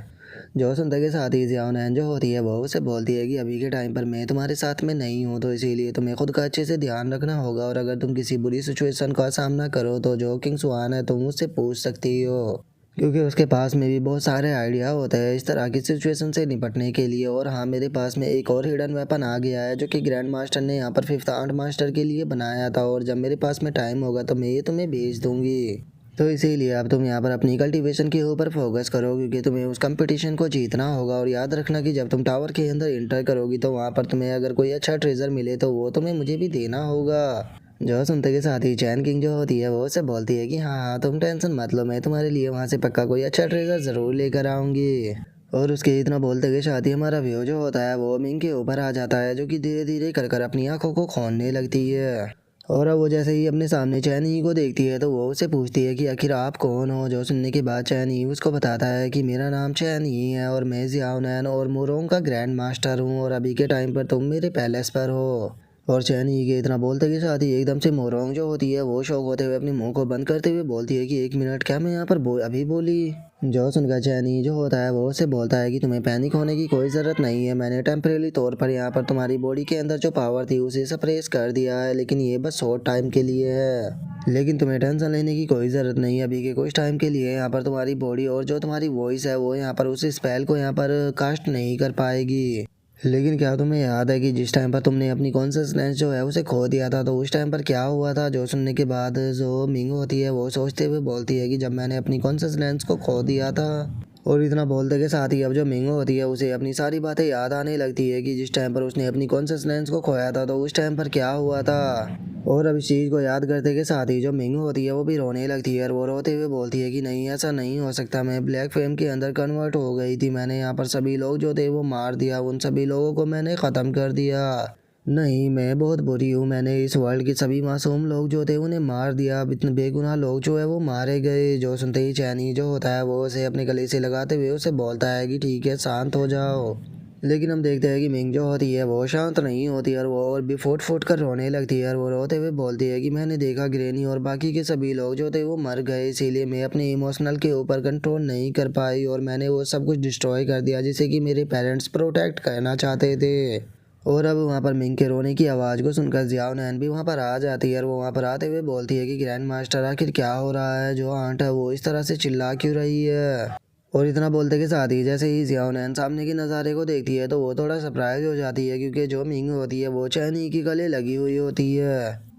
जो सुनते के साथ ही जियाओ नैन जो होती है वो उसे बोलती है कि अभी के टाइम पर मैं तुम्हारे साथ में नहीं हूँ, तो इसीलिए तुम्हें खुद का अच्छे से ध्यान रखना होगा और अगर तुम किसी बुरी सिचुएशन का सामना करो तो जो किंग सुआन है तुम उससे पूछ सकती हो क्योंकि उसके पास में भी बहुत सारे आइडिया होते हैं इस तरह की सिचुएशन से निपटने के लिए। और हाँ, मेरे पास में एक और हिडन वेपन आ गया है जो कि ग्रैंड मास्टर ने यहाँ पर फिफ्थ आर्ट मास्टर के लिए बनाया था और जब मेरे पास में टाइम होगा तो मैं ये तुम्हें भेज दूंगी। तो इसीलिए अब तुम यहाँ पर अपनी कल्टीवेशन के ऊपर फोकस करो क्योंकि तुम्हें उस कंपटीशन को जीतना होगा। और याद रखना कि जब तुम टावर के अंदर एंटर करोगी तो वहाँ पर तुम्हें अगर कोई अच्छा ट्रेजर मिले तो वो तुम्हें मुझे भी देना होगा। जो सुनते के साथ ही चैन किंग जो होती है वो उससे बोलती है कि हाँ हाँ तुम टेंशन मत लो, मैं तुम्हारे लिए वहाँ से पक्का कोई अच्छा ट्रेजर ज़रूर लेकर आऊँगी। और उसके इतना बोलते के साथ ही हमारा व्यू जो होता है वो मिंग के ऊपर आ जाता है जो कि धीरे धीरे कर कर अपनी आंखों को खोलने लगती है। और अब वो जैसे ही अपने सामने चैन ही को देखती है तो वो उससे पूछती है कि आखिर आप कौन हो। जो सुनने के बाद चैन ही उसको बताता है कि मेरा नाम चैन ही है और मैं जियाओ नैन और मोरोंग का ग्रैंड मास्टर हूँ और अभी के टाइम पर तुम मेरे पैलेस पर हो। और चैन ही के इतना बोलते के साथ ही एकदम से मोरोंग जो होती है वो शौक होते हुए अपने मुंह को बंद करते हुए बोलती है कि एक मिनट, क्या मैं यहाँ पर अभी बोली। जो सुनकर चैनी जो होता है वो उससे बोलता है कि तुम्हें पैनिक होने की कोई ज़रूरत नहीं है, मैंने टेम्परेरी तौर पर यहाँ पर तुम्हारी बॉडी के अंदर जो पावर थी उसे सप्रेस कर दिया है, लेकिन ये बस शॉर्ट टाइम के लिए है। लेकिन तुम्हें टेंशन लेने की कोई ज़रूरत नहीं है, अभी के कुछ टाइम के लिए यहाँ पर तुम्हारी बॉडी और जो तुम्हारी वॉइस है वो यहाँ पर उस स्पेल को यहाँ पर कास्ट नहीं कर पाएगी। लेकिन क्या तुम्हें याद है कि जिस टाइम पर तुमने अपनी कॉन्सियसनेस जो है उसे खो दिया था तो उस टाइम पर क्या हुआ था। जो सुनने के बाद जो मिंग होती है वो सोचते हुए बोलती है कि जब मैंने अपनी कॉन्सियसनेस को खो दिया था। और इतना बोलते के साथ ही अब जो मिंग होती है उसे अपनी सारी बातें याद आने लगती है कि जिस टाइम पर उसने अपनी कॉन्सियसनेस को खोया था तो उस टाइम पर क्या हुआ था। और अब इस चीज़ को याद करते के साथ ही जो मिंग होती है वो भी रोने लगती है और वो रोते हुए बोलती है कि नहीं, ऐसा नहीं हो सकता, मैं ब्लैक फ्लेम के अंदर कन्वर्ट हो गई थी, मैंने यहाँ पर सभी लोग जो थे वो मार दिया, उन सभी लोगों को मैंने ख़त्म कर दिया। नहीं, मैं बहुत बुरी हूँ, मैंने इस वर्ल्ड के सभी मासूम लोग जो थे उन्हें मार दिया, अब इतने बेगुनाह लोग जो है वो मारे गए। जो सुनते ही चैनी जो होता है वो उसे अपने गले से लगाते हुए उसे बोलता है कि ठीक है, शांत हो जाओ। लेकिन हम देखते हैं कि मिंग जो होती है वो शांत नहीं होती और वो और भी फुट फुट कर रोने लगती है और वो रोते हुए बोलती है कि मैंने देखा ग्रैनी और बाकी के सभी लोग जो थे वो मर गए, इसीलिए मैं अपने इमोशनल के ऊपर कंट्रोल नहीं कर पाई और मैंने वो सब कुछ डिस्ट्रॉय कर दिया जिसे कि मेरे पेरेंट्स प्रोटेक्ट करना चाहते थे। और अब वहाँ पर मिंग के रोने की आवाज़ को सुनकर जियाओ नैन भी वहाँ पर आ जाती है और वो वहाँ पर आते हुए बोलती है कि ग्रैंड मास्टर आखिर क्या हो रहा है, जो आंट है वो इस तरह से चिल्ला क्यों रही है। और इतना बोलते के साथ ही जैसे ही जियाओ नैन सामने के नज़ारे को देखती है तो वो थोड़ा सरप्राइज हो जाती है क्योंकि जो मिंग होती है वो चैनी की गले लगी हुई होती है।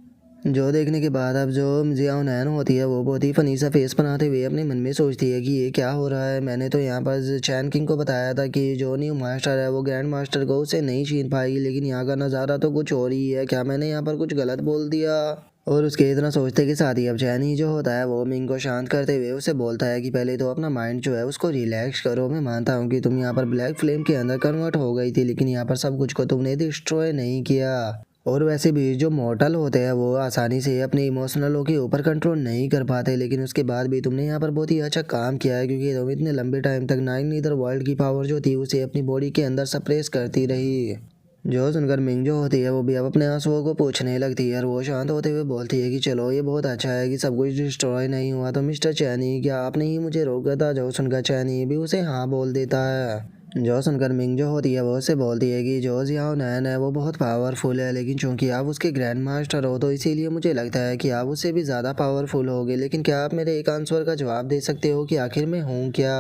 जो देखने के बाद अब जो जियाओ नैन होती है वो बहुत ही फनी सा फेस बनाते हुए अपने मन में सोचती है कि ये क्या हो रहा है। मैंने तो यहाँ पर चैन किंग को बताया था कि जो न्यू मास्टर है वो ग्रैंड मास्टर को उसे नहीं छीन पाएगी, लेकिन यहाँ का नज़ारा तो कुछ और ही है, क्या मैंने यहाँ पर कुछ गलत बोल दिया। और उसके इतना सोचते के साथ ही अब चैनी जो होता है वो मिंग को शांत करते हुए उसे बोलता है कि पहले तो अपना माइंड जो है उसको रिलैक्स करो। मैं मानता हूँ कि तुम यहाँ पर ब्लैक फ्लेम के अंदर कन्वर्ट हो गई थी, लेकिन यहाँ पर सब कुछ को तुमने डिस्ट्रॉय नहीं किया। और वैसे भी जो मॉर्टल होते हैं वो आसानी से अपने इमोशनलों के ऊपर कंट्रोल नहीं कर पाते, लेकिन उसके बाद भी तुमने यहाँ पर बहुत ही अच्छा काम किया है क्योंकि तुम इतने लंबे टाइम तक नाइन नीदर वर्ल्ड की पावर जो थी उसे अपनी बॉडी के अंदर सप्रेस करती रही। जो सुनकर मिंग जो होती है वो भी अब अपने आंसुओं को पूछने लगती है और वो शांत होते हुए बोलती है कि चलो ये बहुत अच्छा है कि सब कुछ डिस्ट्रॉय नहीं हुआ, तो मिस्टर चैनी क्या आपने ही मुझे रोका था। जो सुनकर चैनी भी उसे हाँ बोल देता है। जो सुनकर मिंग जो होती है वो उससे बोलती है कि जो जियाओ नैन है वो बहुत पावरफुल है, लेकिन चूंकि आप उसके ग्रैंड मास्टर हो तो इसीलिए मुझे लगता है कि आप उससे भी ज़्यादा पावरफुल होगे। लेकिन क्या आप मेरे एक आंसर का जवाब दे सकते हो कि आखिर मैं हूँ क्या।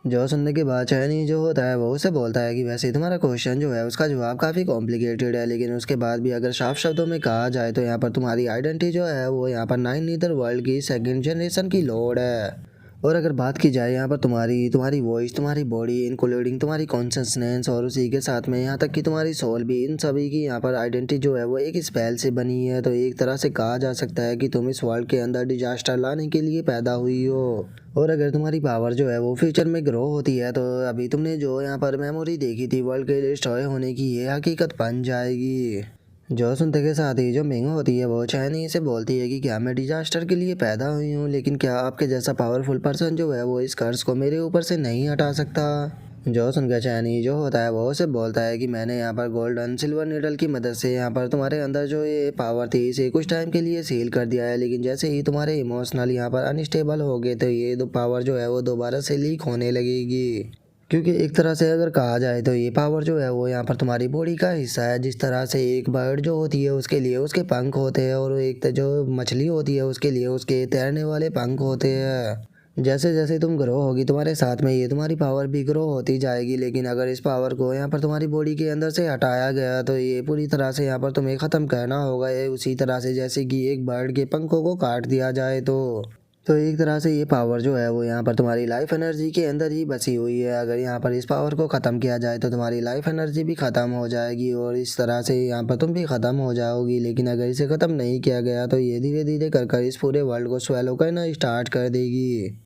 जो सुनने के बाद चैनी जो होता है वो उसे बोलता है कि वैसे तुम्हारा क्वेश्चन जो है उसका जवाब काफ़ी कॉम्प्लिकेटेड है, लेकिन उसके बाद भी अगर साफ शब्दों में कहा जाए तो यहाँ पर तुम्हारी आइडेंटिटी जो है वो यहाँ पर नाइन नीदर वर्ल्ड की सेकंड जनरेशन की लॉर्ड है। और अगर बात की जाए यहाँ पर तुम्हारी तुम्हारी वॉइस, तुम्हारी बॉडी इंक्लूडिंग तुम्हारी कॉन्शसनेस और उसी के साथ में यहाँ तक कि तुम्हारी सोल भी, इन सभी की यहाँ पर आइडेंटिटी जो है वो एक स्पेल से बनी है। तो एक तरह से कहा जा सकता है कि तुम इस वर्ल्ड के अंदर डिजास्टर लाने के लिए पैदा हुई हो। और अगर तुम्हारी पावर जो है वो फ्यूचर में ग्रो होती है तो अभी तुमने जो यहाँ पर मेमोरी देखी थी वर्ल्ड के डिस्ट्रॉय होने की, ये हकीकत बन जाएगी। जो सुनते के साथ ही जो मिंग होती है वो चैनी से बोलती है कि क्या मैं डिजास्टर के लिए पैदा हुई हूँ, लेकिन क्या आपके जैसा पावरफुल पर्सन जो है वो इस कर्ज को मेरे ऊपर से नहीं हटा सकता। जो सुनकर चैनी जो होता है वो उसे बोलता है कि मैंने यहाँ पर गोल्डन सिल्वर नीडल की मदद से यहाँ पर तुम्हारे अंदर जो ये पावर थी इसे कुछ टाइम के लिए सील कर दिया है, लेकिन जैसे ही तुम्हारे इमोशनल यहाँ पर अनस्टेबल हो गए तो ये दो पावर जो है वो दोबारा से लीक होने लगेगी। क्योंकि एक तरह से अगर कहा जाए तो ये पावर जो है वो यहाँ पर तुम्हारी बॉडी का हिस्सा है। जिस तरह से एक बर्ड जो होती है उसके लिए उसके पंख होते हैं और एक जो मछली होती है उसके लिए उसके तैरने वाले पंख होते हैं। जैसे जैसे तुम ग्रो होगी तुम्हारे साथ में ये तुम्हारी पावर भी ग्रो होती जाएगी, लेकिन अगर इस पावर को यहाँ पर तुम्हारी बॉडी के अंदर से हटाया गया तो ये पूरी तरह से यहाँ पर तुम्हें ख़त्म करना होगा। ये उसी तरह से जैसे कि एक बर्ड के पंखों को काट दिया जाए तो एक तरह से ये पावर जो है वो यहाँ पर तुम्हारी लाइफ एनर्जी के अंदर ही बसी हुई है। अगर यहाँ पर इस पावर को ख़त्म किया जाए तो तुम्हारी लाइफ एनर्जी भी ख़त्म हो जाएगी और इस तरह से यहाँ पर तुम भी ख़त्म हो जाओगी। लेकिन अगर इसे ख़त्म नहीं किया गया तो ये धीरे धीरे कर कर इस पूरे वर्ल्ड को स्वेलो करना स्टार्ट कर देगी।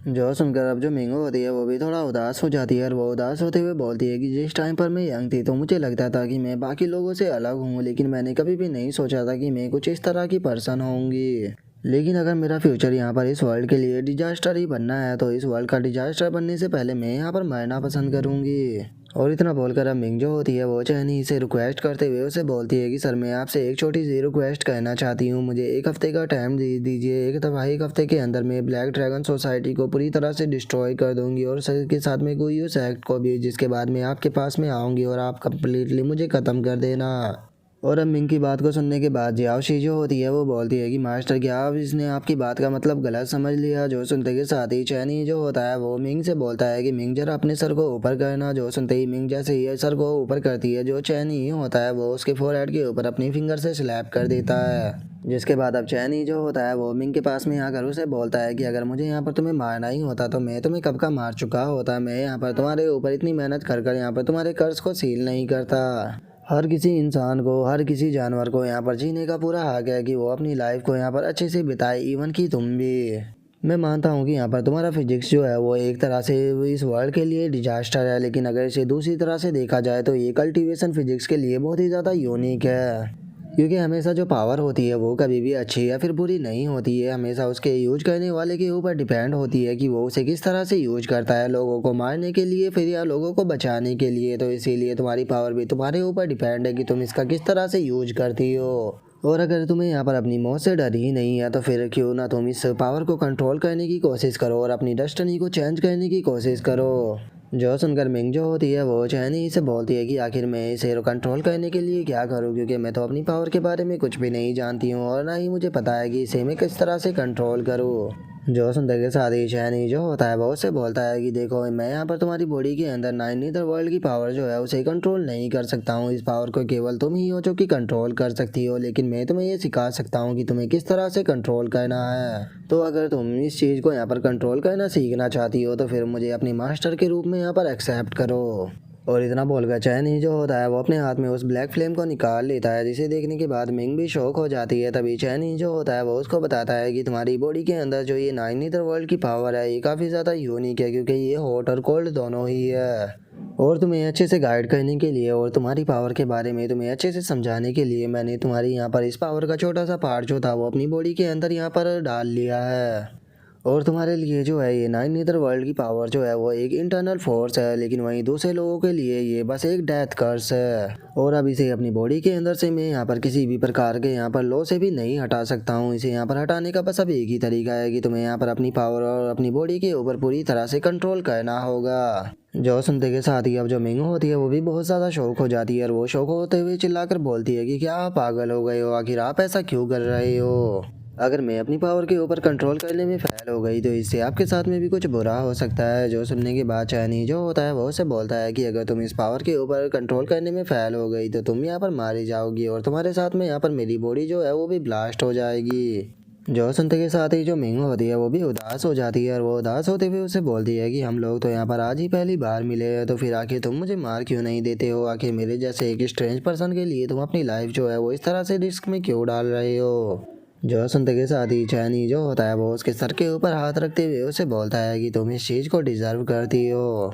जो सुनकर अब जो मिंगो होती है वो भी थोड़ा उदास हो जाती है और वो उदास होते हुए बोलती है कि जिस टाइम पर मैं यंग थी तो मुझे लगता था कि मैं बाकी लोगों से अलग हूँ, लेकिन मैंने कभी भी नहीं सोचा था कि मैं कुछ इस तरह की पर्सन होंगी। लेकिन अगर मेरा फ्यूचर यहाँ पर इस वर्ल्ड के लिए डिजास्टर ही बनना है तो इस वर्ल्ड का डिजास्टर बनने से पहले मैं यहाँ पर मरना पसंद करूँगी। और इतना बोलकर अब मिंग जो होती है वो चैनी से रिक्वेस्ट करते हुए उसे बोलती है कि सर मैं आपसे एक छोटी सी रिक्वेस्ट कहना चाहती हूँ, मुझे एक हफ्ते का टाइम दे दीजिए। एक हफ्ते के अंदर मैं ब्लैक ड्रैगन सोसाइटी को पूरी तरह से डिस्ट्रॉय कर दूंगी और सर के साथ में कोई उस एक्ट को भी, जिसके बाद मैं आपके पास में आऊँगी और आप कम्प्लीटली मुझे ख़त्म कर देना। और अब मिंग की बात को सुनने के बाद जियाओशी जो होती है वो बोलती है कि मास्टर क्या अब इसने आपकी बात का मतलब गलत समझ लिया। जो सुनते के साथ ही चैनी जो होता है वो मिंग से बोलता है कि मिंग जरा अपने सर को ऊपर करना। जो सुनते ही मिंग जैसे ही सर को ऊपर करती है जो चैनी होता है वो उसके फोरहेड के ऊपर अपनी फिंगर से स्लैप कर देता है। जिसके बाद अब चैनी जो होता है वो मिंग के पास में आकर उसे बोलता है कि अगर मुझे यहाँ पर तुम्हें मारना ही होता तो मैं तुम्हें कब का मार चुका होता। मैं यहाँ पर तुम्हारे ऊपर इतनी मेहनत कर कर यहाँ पर तुम्हारे कर्ज को सील नहीं करता। हर किसी इंसान को, हर किसी जानवर को यहाँ पर जीने का पूरा हक है कि वो अपनी लाइफ को यहाँ पर अच्छे से बिताए, इवन कि तुम भी। मैं मानता हूँ कि यहाँ पर तुम्हारा फिजिक्स जो है वो एक तरह से इस वर्ल्ड के लिए डिजास्टर है, लेकिन अगर इसे दूसरी तरह से देखा जाए तो ये कल्टीवेशन फिजिक्स के लिए बहुत ही ज़्यादा यूनिक है। क्योंकि हमेशा जो पावर होती है वो कभी भी अच्छी या फिर बुरी नहीं होती है, हमेशा उसके यूज करने वाले के ऊपर डिपेंड होती है कि वो उसे किस तरह से यूज करता है, लोगों को मारने के लिए फिर या लोगों को बचाने के लिए। तो इसीलिए तुम्हारी पावर भी तुम्हारे ऊपर डिपेंड है कि तुम इसका किस तरह से यूज करती हो। और अगर तुम्हें यहाँ पर अपनी मौत से डर ही नहीं है तो फिर क्यों ना तुम इस पावर को कंट्रोल करने की कोशिश करो और अपनी डेस्टिनी को चेंज करने की कोशिश करो। जो सुनकर मिंग जो होती है वो चैनी से बोलती है कि आखिर मैं इसे कंट्रोल करने के लिए क्या करूं, क्योंकि मैं तो अपनी पावर के बारे में कुछ भी नहीं जानती हूं और ना ही मुझे पता है कि इसे मैं किस तरह से कंट्रोल करूं। जो सुनते के साथ ही चैनी जो होता है वो उससे बोलता है कि देखो मैं यहाँ पर तुम्हारी बॉडी के अंदर नाइन नीदर वर्ल्ड की पावर जो है उसे कंट्रोल नहीं कर सकता हूँ। इस पावर को केवल तुम ही हो जो कि कंट्रोल कर सकती हो, लेकिन मैं तुम्हें ये सिखा सकता हूँ कि तुम्हें किस तरह से कंट्रोल करना है। तो अगर तुम इस चीज़ को यहाँ पर कंट्रोल करना सीखना चाहती हो तो फिर मुझे अपनी मास्टर के रूप में यहाँ पर एक्सेप्ट करो। और इतना बोलकर चैनी जो होता है वो अपने हाथ में उस ब्लैक फ्लेम को निकाल लेता है, जिसे देखने के बाद मिंग भी शौक हो जाती है। तभी चैनी जो होता है वो उसको बताता है कि तुम्हारी बॉडी के अंदर जो ये नाइन नीदर वर्ल्ड की पावर है ये काफ़ी ज़्यादा यूनिक है, क्योंकि ये हॉट और कोल्ड दोनों ही है। और तुम्हें अच्छे से गाइड करने के लिए और तुम्हारी पावर के बारे में तुम्हें अच्छे से समझाने के लिए मैंने तुम्हारी यहाँ पर इस पावर का छोटा सा पार्ट जो था वो अपनी बॉडी के अंदर यहाँ पर डाल लिया है। और तुम्हारे लिए जो है ये नाइन नीदर वर्ल्ड की पावर जो है वो एक इंटरनल फोर्स है, लेकिन वहीं दूसरे लोगों के लिए ये बस एक डेथ कर्स है। और अब इसे अपनी बॉडी के अंदर से मैं यहाँ पर किसी भी प्रकार के यहाँ पर लॉ से भी नहीं हटा सकता हूँ। इसे यहाँ पर हटाने का बस अब एक ही तरीका है कि तुम्हें यहाँ पर अपनी पावर और अपनी बॉडी के ऊपर पूरी तरह से कंट्रोल करना होगा। जो सुनते के साथ ही अब जो मिंग होती है वो भी बहुत ज़्यादा शौक हो जाती है और वो शौक होते हुए चिल्लाकर बोलती है कि क्या आप पागल हो गए हो, आखिर आप ऐसा क्यों कर रहे हो। अगर मैं अपनी पावर के ऊपर कंट्रोल करने में फेल हो गई तो इससे आपके साथ में भी कुछ बुरा हो सकता है। जो सुनने के बाद चैनी जो होता है वो उसे बोलता है कि अगर तुम इस पावर के ऊपर कंट्रोल करने में फेल हो गई तो तुम यहाँ पर मारी जाओगी और तुम्हारे साथ में यहाँ पर मेरी बॉडी जो है वो भी ब्लास्ट हो जाएगी। जो सुनते के साथ ही जो मिंग होती है वो भी उदास हो जाती है और वो उदास होते हुए उसे बोलती है कि हम लोग तो यहाँ पर आज ही पहली बार मिले हैं, तो फिर आखिर तुम मुझे मार क्यों नहीं देते हो? आखिर मेरे जैसे एक स्ट्रेंज पर्सन के लिए तुम अपनी लाइफ जो है वो इस तरह से रिस्क में क्यों डाल रहे हो? जो सुनते के साथ ही चैनी जो होता है वो उसके सर के ऊपर हाथ रखते हुए उसे बोलता है कि तुम इस चीज़ को डिजर्व करती हो।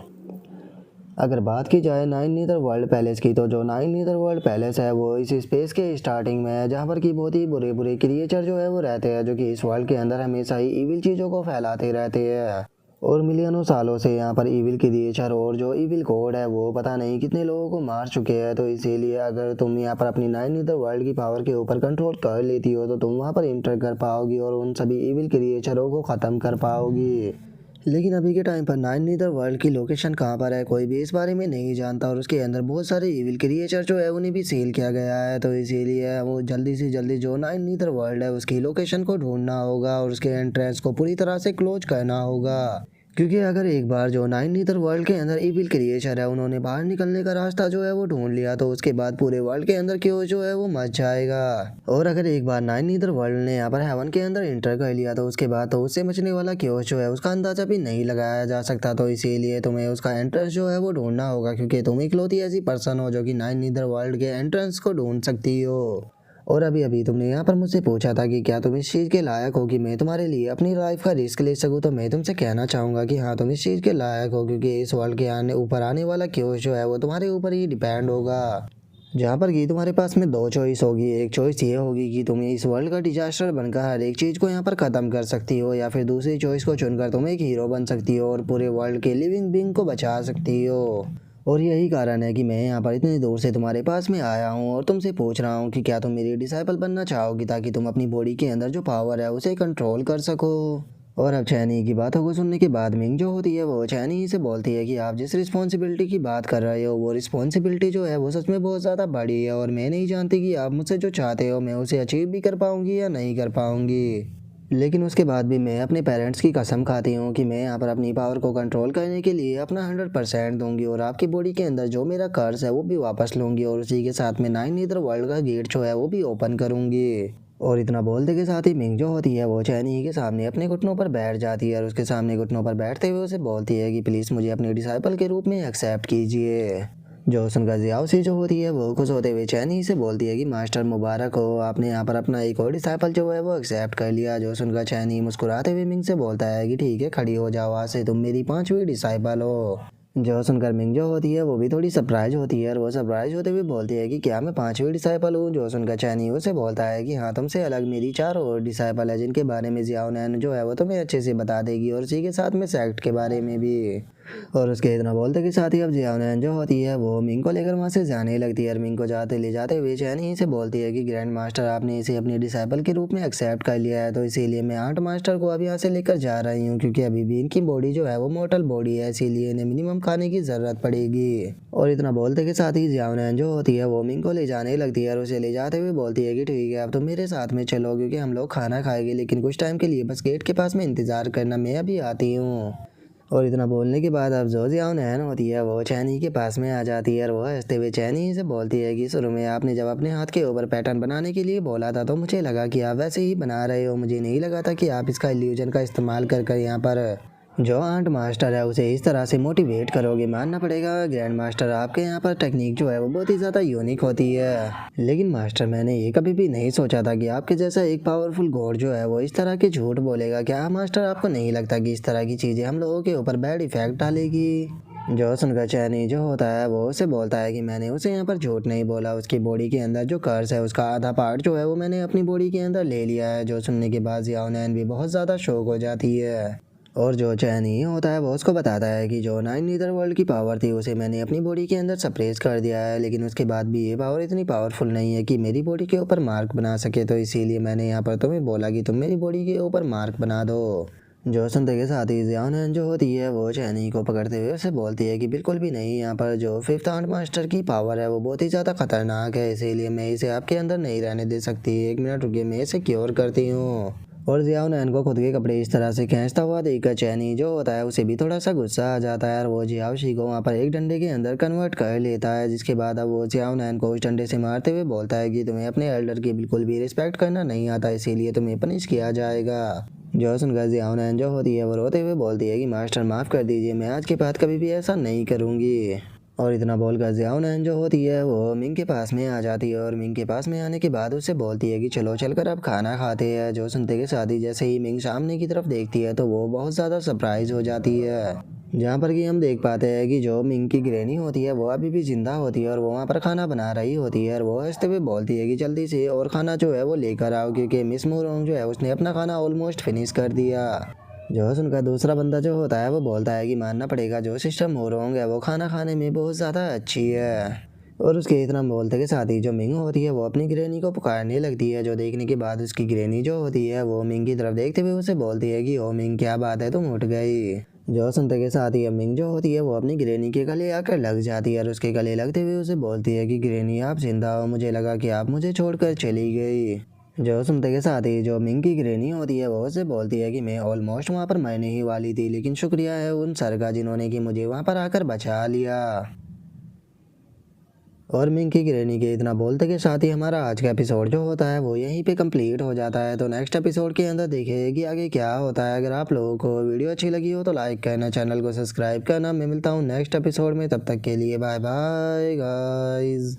अगर बात की जाए नाइन नीदर वर्ल्ड पैलेस की, तो जो नाइन नीदर वर्ल्ड पैलेस है वो इस स्पेस के स्टार्टिंग में है, जहाँ पर की बहुत ही बुरे बुरे क्रिएचर जो है वो रहते हैं, जो कि इस वर्ल्ड के अंदर हमेशा ही इविल चीज़ों को फैलाते रहते हैं। और मिलियनों सालों से यहाँ पर इविल क्रिएचर और जो इविल कोड है वो पता नहीं कितने लोगों को मार चुके हैं। तो इसीलिए अगर तुम यहाँ पर अपनी नाइन नीदर वर्ल्ड की पावर के ऊपर कंट्रोल कर लेती हो तो तुम वहाँ पर इंटर कर पाओगी और उन सभी इविल क्रिएचरों को ख़त्म कर पाओगी। लेकिन अभी के टाइम पर नाइन नीदर वर्ल्ड की लोकेशन कहाँ पर है कोई भी इस बारे में नहीं जानता, और उसके अंदर बहुत सारे इविल क्रिएचर जो है उन्हें भी सील किया गया है। तो इसीलिए वो जल्दी से जल्दी जो नाइन नीदर वर्ल्ड है उसकी लोकेशन को ढूंढना होगा और उसके एंट्रेंस को पूरी तरह से क्लोज करना होगा, क्योंकि अगर एक बार जो नाइन नीदर वर्ल्ड के अंदर इविल क्रिएचर है उन्होंने बाहर निकलने का रास्ता जो है वो ढूंढ लिया तो उसके बाद पूरे वर्ल्ड के अंदर क्यों जो है वो मच जाएगा। और अगर एक बार नाइन नीदर वर्ल्ड ने यहाँ पर हेवन के अंदर इंटर कर लिया तो उसके बाद तो उससे मचने वाला क्यों जो है उसका अंदाजा भी नहीं लगाया जा सकता। तो इसीलिए तुम्हें उसका एंट्रेंस जो है वो ढूंढना होगा, क्योंकि तुम इकलौती ऐसी पर्सन हो जो कि नाइन नीदर वर्ल्ड के एंट्रेंस को ढूंढ सकती हो। और अभी अभी तुमने यहाँ पर मुझसे पूछा था कि क्या तुम इस चीज़ के लायक हो कि मैं तुम्हारे लिए अपनी लाइफ का रिस्क ले सकूँ, तो मैं तुमसे कहना चाहूँगा कि हाँ तुम इस चीज़ के लायक हो, क्योंकि इस वर्ल्ड के ऊपर आने वाला क्यों जो है वो तुम्हारे ऊपर ही डिपेंड होगा। जहाँ पर कि तुम्हारे पास में दो चॉइस होगी, एक चॉइस ये होगी कि तुम इस वर्ल्ड का डिजास्टर बनकर हर एक चीज़ को यहाँ पर ख़त्म कर सकती हो, या फिर दूसरी चॉइस को चुनकर तुम एक हीरो बन सकती हो और पूरे वर्ल्ड के लिविंग बीइंग को बचा सकती हो। और यही कारण है कि मैं यहाँ पर इतनी दूर से तुम्हारे पास में आया हूँ और तुमसे पूछ रहा हूँ कि क्या तुम मेरी डिसाइपल बनना चाहोगी, ताकि तुम अपनी बॉडी के अंदर जो पावर है उसे कंट्रोल कर सको। और अब चैनी की बातों को सुनने के बाद मिंग जो होती है वो चैनी ही से बोलती है कि आप जिस रिस्पॉन्सिबिलिटी की बात कर रहे हो वो रिस्पॉन्सिबिलिटी जो है वो सच में बहुत ज़्यादा बड़ी है, और मैं नहीं जानती कि आप मुझसे जो चाहते हो मैं उसे अचीव भी कर पाऊँगी या नहीं कर पाऊँगी। लेकिन उसके बाद भी मैं अपने पेरेंट्स की कसम खाती हूँ कि मैं यहाँ पर अपनी पावर को कंट्रोल करने के लिए अपना 100% दूंगी और आपकी बॉडी के अंदर जो मेरा कर्ज है वो भी वापस लूँगी, और उसी के साथ में नाइन नीदर वर्ल्ड का गेट जो है वो भी ओपन करूँगी। और इतना बोलते के साथ ही मिंग जो होती है वो चैनी के सामने अपने घुटनों पर बैठ जाती है और उसके सामने घुटनों पर बैठते हुए उसे बोलती है कि प्लीज़ मुझे अपने डिसाइपल के रूप में एक्सेप्ट कीजिए। जो सुनकर जियाओ सी जो होती है वो खुश होते हुए चैनी से बोलती है कि मास्टर मुबारक हो, आपने यहाँ पर अपना एक और डिसाइपल जो है वो एक्सेप्ट कर लिया। जो सुनकर चैनी मुस्कुराते हुए मिंग से बोलता है कि ठीक है खड़ी हो जाओ, आज से तुम मेरी 5वीं डिसाइपल हो। जो सुनकर मिंग जो होती है वो भी थोड़ी सरप्राइज होती है और वो सरप्राइज होते हुए बोलती है कि क्या मैं 5वीं डिसाइपल हूँ। जो सुनकर चैनी उसे बोलता है कि हाँ तुमसे अलग मेरी 4 और डिसाइपल है, जिनके बारे में जियाओ नैन जो है वो तुम्हें अच्छे से बता देगी, और इसी के साथ में सेक्ट के बारे में भी। और उसके इतना बोलते के साथ ही अब जियाओ नैन जो होती है वो मिंग को लेकर वहाँ से जाने लगती है और मिंग को जाते ले जाते हुए चैनी से बोलती है कि ग्रैंड मास्टर आपने इसे अपनी डिसाइपल के रूप में एक्सेप्ट कर लिया है, तो इसीलिए मैं आंट मास्टर को अब यहाँ से लेकर जा रही हूँ, क्योंकि अभी भी इनकी बॉडी जो है वो मोर्टल बॉडी है, इसीलिए इन्हें मिनिमम खाने की ज़रूरत पड़ेगी। और इतना बोलते के साथ ही जियाओ नैन जो होती है वो मिंग को ले जाने लगती है और उसे ले जाते हुए बोलती है कि ठीक है अब तुम मेरे साथ में चलो, क्योंकि हम लोग खाना खाएंगे, लेकिन कुछ टाइम के लिए बस गेट के पास में इंतज़ार करना, मैं अभी आती हूँ। और इतना बोलने के बाद अब जो जियाओ नैन होती है वो चैनी के पास में आ जाती है और वो हंसते हुए चैनी से बोलती है कि शुरू में आपने जब अपने हाथ के ऊपर पैटर्न बनाने के लिए बोला था तो मुझे लगा कि आप वैसे ही बना रहे हो, मुझे नहीं लगा था कि आप इसका इल्यूजन का इस्तेमाल कर कर यहाँ पर जो आंट मास्टर है उसे इस तरह से मोटिवेट करोगे। मानना पड़ेगा ग्रैंड मास्टर आपके यहाँ पर टेक्निक जो है वो बहुत ही ज़्यादा यूनिक होती है, लेकिन मास्टर मैंने ये कभी भी नहीं सोचा था कि आपके जैसा एक पावरफुल गॉड जो है वो इस तरह के झूठ बोलेगा। क्या मास्टर आपको नहीं लगता कि इस तरह की चीज़ें हम लोगों के ऊपर बैड इफेक्ट डालेगी? जो सुनकर चैनी जो होता है वो उसे बोलता है कि मैंने उसे यहाँ पर झूठ नहीं बोला, उसकी बॉडी के अंदर जो कर्स है उसका आधा पार्ट जो है वो मैंने अपनी बॉडी के अंदर ले लिया है। जो सुनने के बाद जियाओ नैन भी बहुत ज़्यादा शौक हो जाती है और जो चैनी होता है वो उसको बताता है कि जो नाइन नीदर वर्ल्ड की पावर थी उसे मैंने अपनी बॉडी के अंदर सप्रेस कर दिया है, लेकिन उसके बाद भी ये पावर इतनी पावरफुल नहीं है कि मेरी बॉडी के ऊपर मार्क बना सके, तो इसीलिए मैंने यहाँ पर तुम्हें बोला कि तुम मेरी बॉडी के ऊपर मार्क बना दो। जो सुनते के साथ ही जियान जो होती है वो चैनी को पकड़ते हुए उसे बोलती है कि बिल्कुल भी नहीं, यहाँ पर जो फिफ्थ आर्ट मास्टर की पावर है वो बहुत ही ज़्यादा खतरनाक है, इसीलिए मैं इसे आपके अंदर नहीं रहने दे सकती। 1 मिनट रुकिए, मैं इसे क्योर करती हूँ। और जियान नैन को खुद के कपड़े इस तरह से खींचता हुआ देखकर चैनी जो होता है उसे भी थोड़ा सा गुस्सा आ जाता है और वो जियाओशी को वहाँ पर एक डंडे के अंदर कन्वर्ट कर लेता है, जिसके बाद अब वो जियाओ नैन को उस डंडे से मारते हुए बोलता है कि तुम्हें अपने एल्डर की बिल्कुल भी रिस्पेक्ट करना नहीं आता, इसीलिए तुम्हें पनिश किया जाएगा। जो सुनकर जियाओ नैन जो होती है वो रोते हुए बोलती है कि मास्टर माफ़ कर दीजिए, मैं आज के बाद कभी भी ऐसा नहीं करूँगी। और इतना बोलकर जियाओ नैन जो होती है वो मिंग के पास में आ जाती है और मिंग के पास में आने के बाद उससे बोलती है कि चलो चलकर अब खाना खाते हैं। जो सुनते के साथ ही जैसे ही मिंग सामने की तरफ देखती है तो वो बहुत ज़्यादा सरप्राइज हो जाती है, जहाँ पर कि हम देख पाते हैं कि जो मिंग की ग्रैनी होती है वो अभी भी जिंदा होती है और वो वहाँ पर खाना बना रही होती है और वो हंसते हुए बोलती है कि जल्दी से और खाना जो है वो लेकर आओ, क्योंकि मिस मोरोंग जो है उसने अपना खाना ऑलमोस्ट फिनिश कर दिया। जो सुनकर दूसरा बंदा जो होता है वो बोलता है कि मानना पड़ेगा, जो सिस्टर मोरोंग है वो खाना खाने में बहुत ज़्यादा अच्छी है। और उसके इतना बोलते के साथ ही जो मिंग होती है वो अपनी ग्रैनी को पुकारने लगती है, जो देखने के बाद उसकी ग्रैनी जो होती है वो मिंग की तरफ देखते हुए उसे बोलती है कि ओ मिंग, क्या बात है, तुम उठ गई। जो सुनते के साथ ही अब मिंग जो होती है वो अपनी ग्रैनी के गले आकर लग जाती है और उसके गले लगते हुए उसे बोलती है कि ग्रैनी आप जिंदा हो, मुझे लगा कि आप मुझे छोड़कर चली गई। जो सुनते के साथ ही जो मिंग की ग्रैनी होती है वो उसे बोलती है कि मैं ऑलमोस्ट वहाँ पर मरने ही वाली थी, लेकिन शुक्रिया है उन सर का जिन्होंने कि मुझे वहाँ पर आकर बचा लिया। और मिंग की ग्रैनी के इतना बोलते के साथ ही हमारा आज का एपिसोड जो होता है वो यहीं पे कंप्लीट हो जाता है। तो नेक्स्ट एपिसोड के अंदर देखिए कि आगे क्या होता है। अगर आप लोगों को वीडियो अच्छी लगी हो तो लाइक करना, चैनल को सब्सक्राइब करना। मैं मिलता हूँ नेक्स्ट एपिसोड में, तब तक के लिए बाय बाय गाइज।